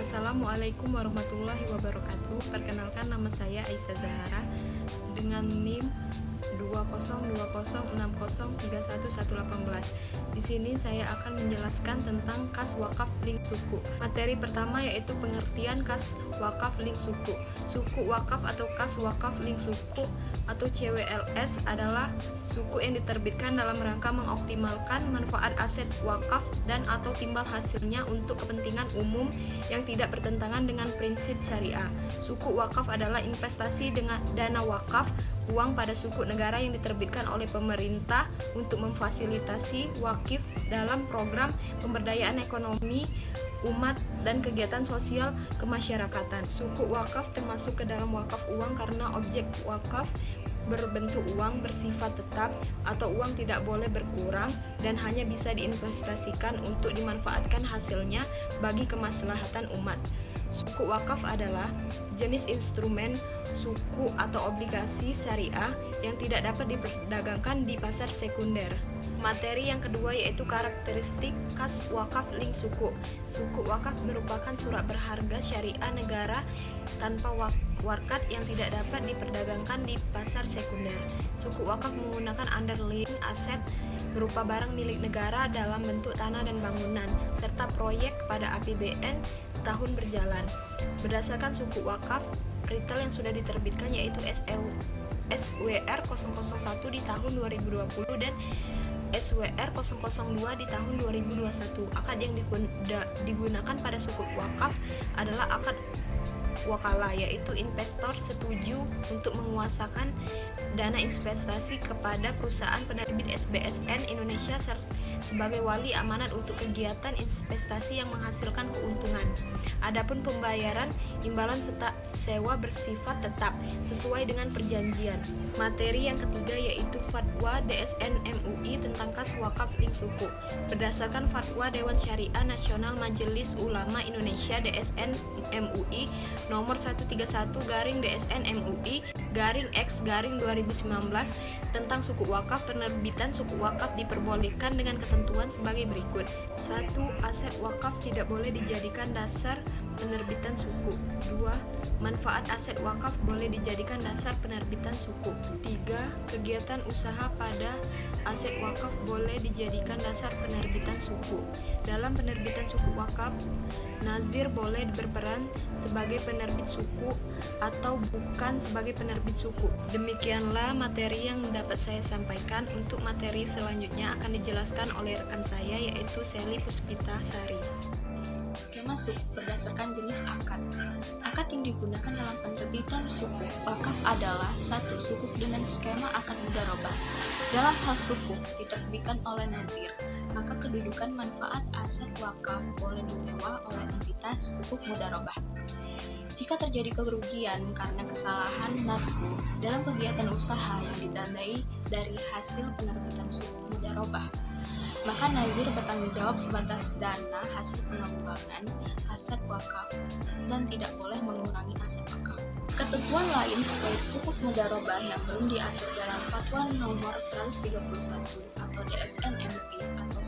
Assalamualaikum warahmatullahi wabarakatuh. Perkenalkan, nama saya Aisyah Zahara dengan NIM 2020603118. Di sini saya akan menjelaskan tentang kas wakaf link suku. Materi pertama yaitu pengertian kas wakaf link suku. Suku wakaf atau kas wakaf link suku atau CWLS adalah suku yang diterbitkan dalam rangka mengoptimalkan manfaat aset wakaf dan atau timbal hasilnya untuk kepentingan umum yang tidak bertentangan dengan prinsip syariah. Suku wakaf adalah investasi dengan dana wakaf uang pada suku negara yang diterbitkan oleh pemerintah untuk memfasilitasi wakif dalam program pemberdayaan ekonomi umat dan kegiatan sosial kemasyarakatan. Suku wakaf termasuk ke dalam wakaf uang karena objek wakaf berbentuk uang bersifat tetap atau uang tidak boleh berkurang dan hanya bisa diinvestasikan untuk dimanfaatkan hasilnya bagi kemaslahatan umat. Suku wakaf adalah jenis instrumen suku atau obligasi syariah yang tidak dapat diperdagangkan di pasar sekunder. Materi yang kedua yaitu karakteristik kas wakaf link suku. Suku wakaf merupakan surat berharga syariah negara tanpa warkat yang tidak dapat diperdagangkan di pasar sekunder. Suku wakaf menggunakan underlying aset berupa barang milik negara dalam bentuk tanah dan bangunan serta proyek pada APBN tahun berjalan. Berdasarkan suku wakaf, retail yang sudah diterbitkan yaitu SWR 001 di tahun 2020 dan SWR 002 di tahun 2021. Akad yang digunakan pada suku wakaf adalah akad wakalah, yaitu investor setuju untuk menguasakan dana investasi kepada perusahaan penerbit SBSN Indonesia sebagai wali amanat untuk kegiatan investasi yang menghasilkan keuntungan. Adapun pembayaran imbalan serta sewa bersifat tetap sesuai dengan perjanjian. Materi yang ketiga yaitu Fatwa DSN MUI tentang kas wakaf link suku. Berdasarkan Fatwa Dewan Syariah Nasional Majelis Ulama Indonesia DSN MUI nomor 131/DSN MUI /X/2019 tentang suku wakaf, penerbitan suku wakaf diperbolehkan dengan ketentuan sebagai berikut. 1. Aset wakaf tidak boleh dijadikan dasar penerbitan suku. 2. Manfaat aset wakaf boleh dijadikan dasar penerbitan suku. 3. Kegiatan usaha pada aset wakaf boleh dijadikan dasar penerbitan suku. Dalam penerbitan suku wakaf, nazir boleh berperan sebagai penerbit suku atau bukan sebagai penerbit suku. Demikianlah materi yang dapat saya sampaikan. Untuk materi selanjutnya akan dijelaskan oleh rekan saya yaitu Sally Puspita Sari. Skema suku berdasarkan jenis akad. Akad yang digunakan dalam penerbitan suku wakaf adalah 1. Sukuk dengan skema akad mudharabah. Dalam hal sukuk diterbitkan oleh nazir, maka kedudukan manfaat aset wakaf boleh disewa oleh entitas sukuk mudharabah. Jika terjadi kerugian karena kesalahan nazfu dalam kegiatan usaha yang ditandai dari hasil penerbitan sukuk mudharabah, maka nazir bertanggung jawab sebatas dana hasil pengembangan aset wakaf dan tidak boleh mengurangi aset wakaf. Ketentuan lain terkait sukuk mudharabah yang belum diatur dalam Fatwa nomor 131 atau DSN MUI atau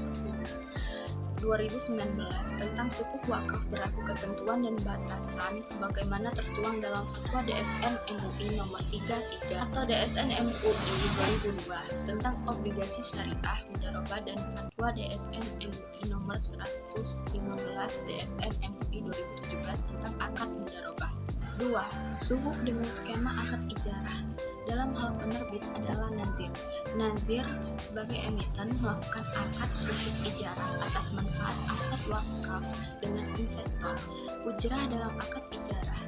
10/2019 tentang sukuk wakaf berlaku ketentuan dan batasan sebagaimana tertuang dalam Fatwa DSN MUI nomor 33 atau DSN MUI 2002 tentang obligasi syariah mudharabah dan Fatwa DSN MUI nomor 115 DSN MUI 2017 tentang akad mudharabah. 2. Sukuk dengan skema akad ijarah. Dalam hal penerbit adalah nazir. Nazir sebagai emiten melakukan akad sukuk ijarah atas manfaat aset wakaf dengan investor. Ujrah dalam akad ijarah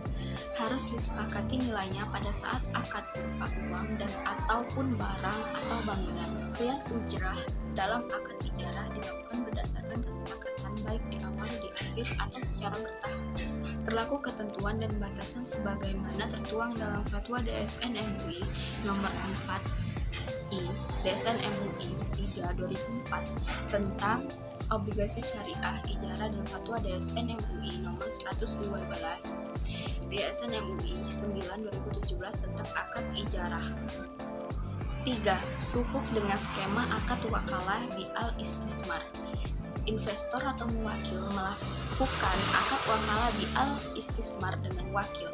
harus disepakati nilainya pada saat akad berupa uang dan ataupun barang atau bangunan. Pemberian ujrah dalam akad ijarah dilakukan berdasarkan kesepakatan baik di awal, di akhir, atau secara bertahap. Berlaku ketentuan dan batasan sebagaimana tertuang dalam Fatwa DSN MUI nomor 4I DSN MUI 3/2004 tentang obligasi syariah ijarah dan Fatwa DSN MUI nomor 112 DSN MUI 9/2017 tentang akad ijarah. 3. Sukuk dengan skema akad wakalah bi'al istismar. investor atau mewakil melakukan akad wakalah bi'al istismar dengan wakil.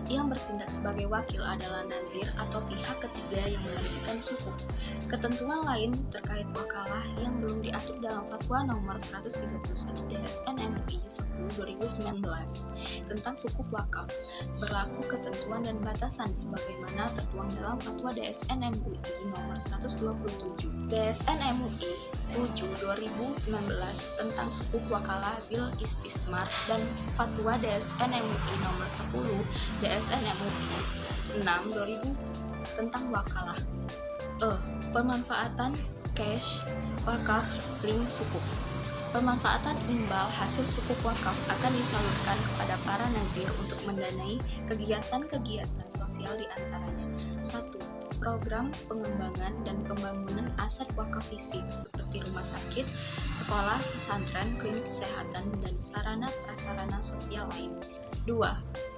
Yang bertindak sebagai wakil adalah nazir atau pihak ketiga yang menerbitkan sukuk. Ketentuan lain terkait wakalah yang belum diatur dalam Fatwa Nomor 131 DSN MUI 10/2019 tentang sukuk wakaf berlaku ketentuan dan batasan sebagaimana tertuang dalam Fatwa DSN MUI Nomor 127 DSN MUI 7/2019 tentang sukuk wakalah bil istismar dan Fatwa DSN MUI Nomor 10 DSN MUI 6/2000 tentang wakalah. Pemanfaatan cash wakaf link sukuk. Pemanfaatan imbal hasil sukuk wakaf akan disalurkan kepada para nazir untuk mendanai kegiatan-kegiatan sosial diantaranya 1. Program pengembangan dan pembangunan aset wakaf fisik seperti rumah sakit, sekolah, pesantren, klinik kesehatan, dan sarana-prasarana sosial lain. 2.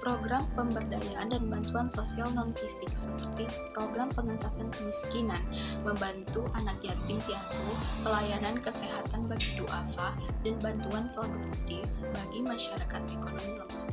Program pemberdayaan dan bantuan sosial non-fisik seperti program pengentasan kemiskinan, membantu anak yatim piatu, pelayanan kesehatan bagi duafa, dan bantuan produktif bagi masyarakat ekonomi lemah.